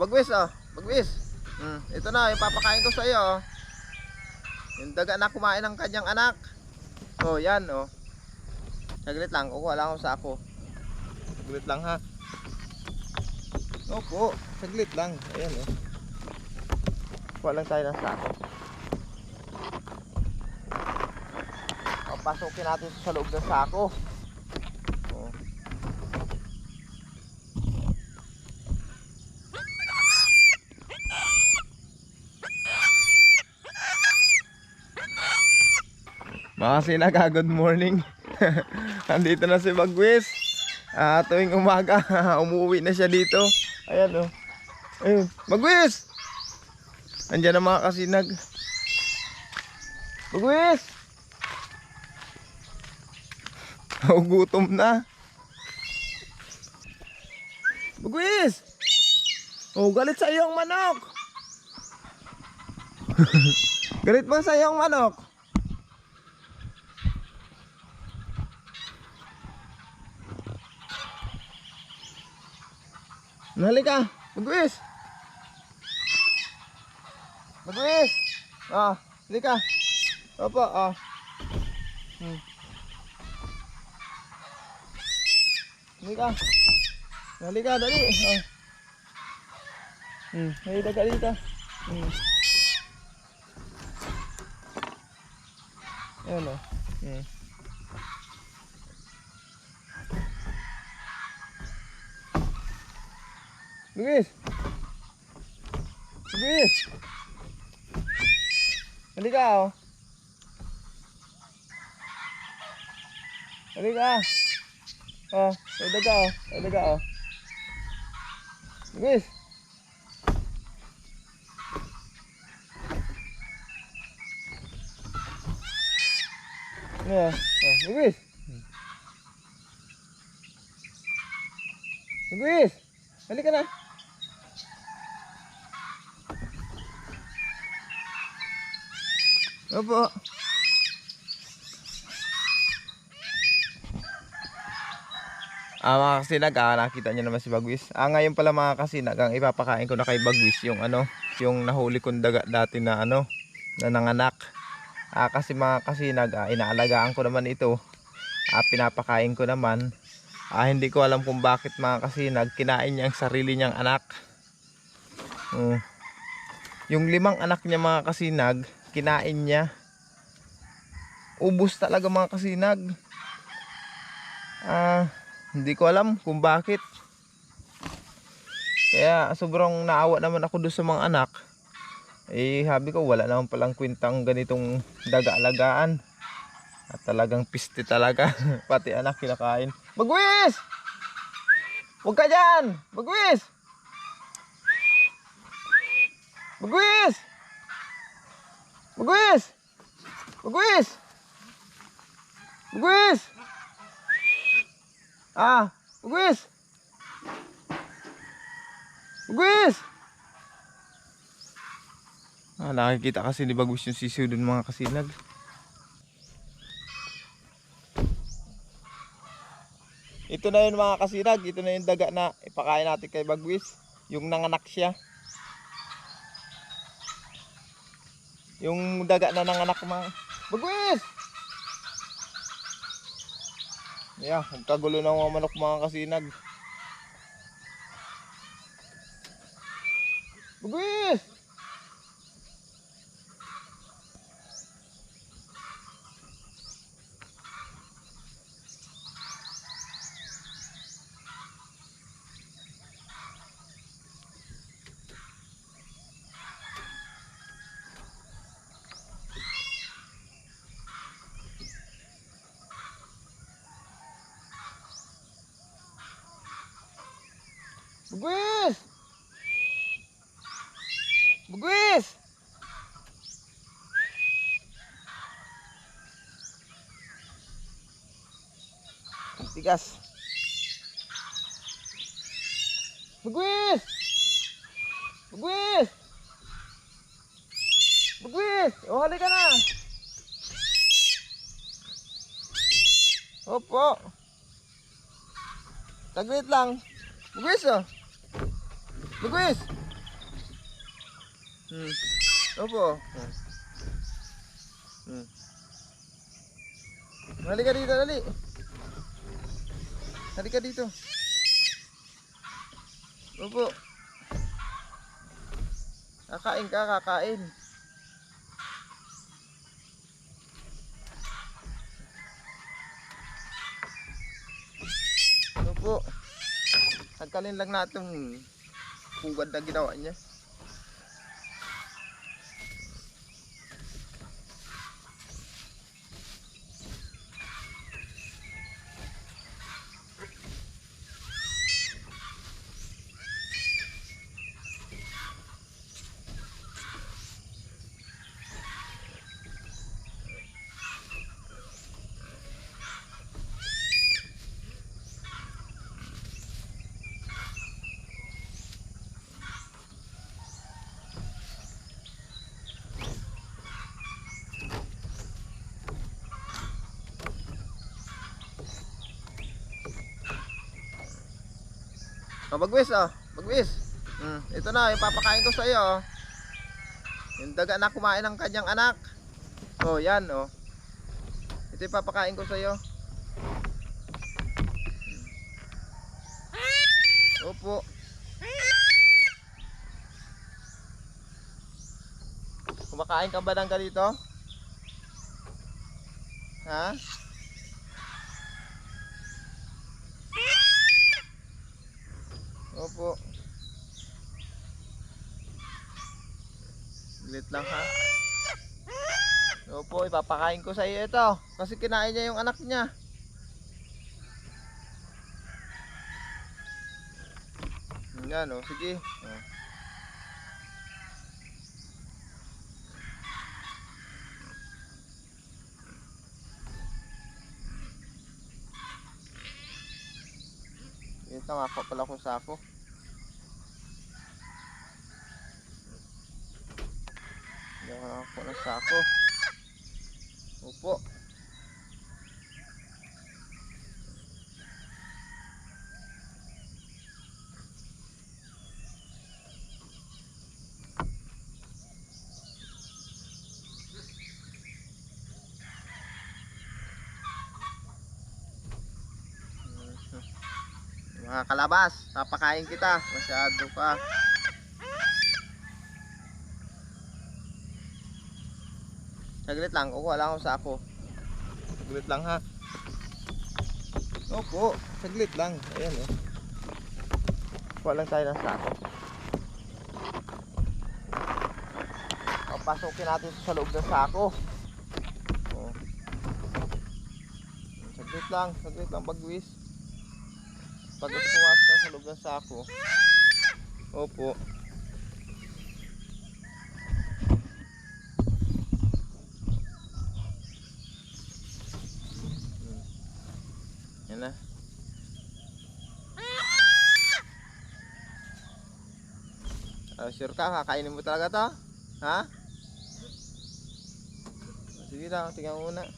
Bagwis oh, bagwis. Ito na, ipapakain ko sa iyo oh. Yung daga na kumain ng kanyang anak. Oh, yan oh. Saglit lang, kukuha lang ako sa ako. Saglit lang ha. Opo, saglit lang. Ayan oh. Kuha lang tayo ng sako. Papasukin natin sa loob ng sako. Oh. Mga sinaga, good morning. Andito na si Bagwis. Tuwing umaga, umuwi na siya dito. Ayan oh. Ayun, Bagwis! Andiyan na mga kasinag. Bagwis! Gutom na. Bagwis! Oh, galit sa iyong manok. Galit ba sa iyong manok? Halika, Bagwis. Bagwis. Halika. Opo, Halika. Halika, dali. Halika, halika. Ayan o. Bagwis. Bagwis. Halika o. Halika. May daga o. May daga o. Bagwis. Bagwis. Bagwis. Halika na. Opo. Mga kasinag, nakita nyo naman si Bagwis. Ngayon pala mga kasinag, ang ipapakain ko na kay Bagwis yung yung nahuli kong daga dati na na nanganak. Kasi mga kasinag, inaalagaan ko naman ito. Pinapakain ko naman. Hindi ko alam kung bakit mga kasinag, kinain niya ang sarili niyang anak. Yung 5 anak niya mga kasinag, kinain niya. Ubos talaga mga kasinag. Hindi ko alam kung bakit. Kaya sobrang naawa naman ako doon sa mga anak. Sabi ko wala naman palang kwentang ganitong daga-alagaan. At talagang piste talaga. Pati anak kinakain. Bagwis! Huwag ka dyan! Bagwis! Bagwis! Bagwis! Bagwis! Bagwis! Bagwis! Bagwis! Nakikita kasi ni Bagwis yung sisiw dun mga kasinag. Ito na yun mga kasinag. Ito na yung daga na ipakain natin kay Bagwis. Yung nanganak siya. Yung daga na nanganak mga Bagwis! Magkagulo ng mga manok mga kasinag. Bagwis! Bagwis! Bagwis! Tigas. Bagwis! Bagwis! Bagwis! Halika na! Opo. Saglit lang. Bagwis oh. Bagwis. Hmm. Opo. Hmm. Hmm. Halika dito, dali. Halika dito. Opo. Kakain ka, kakain. Opo. Tagkalin lang natin pugad na ginawa niya. Oh, bagwis oh. Bagwis. Ito na, ipapakain ko sa iyo. Oh. Yung daga na kumain ng kanyang anak. Oh, yan oh. Ito ipapakain ko sa iyo. Opo. Kumakain ka ba ng ganito? Ha? Opo. Lit lang ha. Opo, ipapakain ko sa iyo ito. Kasi kinain niya yung anak niya. Yan oh, sige. Oh. Ito nga ako pala kung sako. Hindi ako ng sako. Opo. Mga kalabas, papakain kita. Masyado ka. Saglit lang, kukuha lang ako sa ako. Saglit lang ha. Opo, saglit lang. Ayan oh. Kuha lang tayo ng sako. Papasukin natin sa loob ng sako. Oh. Saglit lang bagwis. Pag ito pumasok na sa loob ng sako. Opo. Yan na. Sure ka, kakainin mo talaga to? Ha? Sige lang, tingnan mo muna.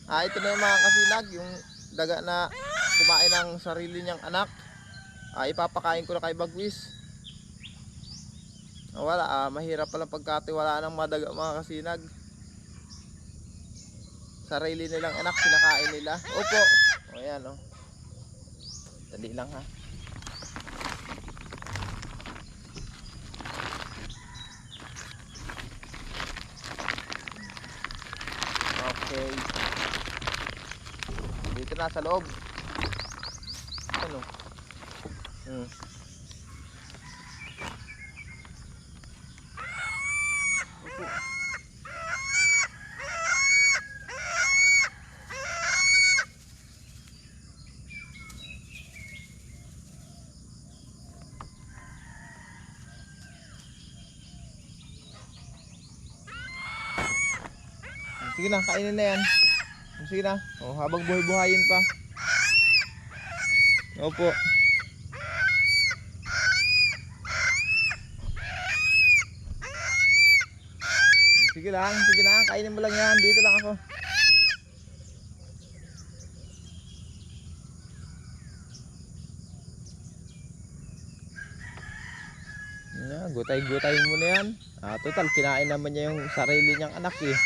Ito na yung mga kasinag, yung daga na kumain ng sarili niyang anak. Ipapakain ko na kay Bagwis. Wala, mahirap pala pagkatiwalaan ng mga daga mga kasinag. Sarili nilang anak, sinakain nila. Opo. O yan o. Dali lang ha. Okay. Dito na sa loob. Ano? Sige na, kainin na yan. Sige na. Oh, habang buhay-buhayin pa. Opo. Sige na, kainin mo lang yan. Dito lang ako. Gutay-gutay mo na yan. Total, kinain naman niya yung sarili niyang anak eh.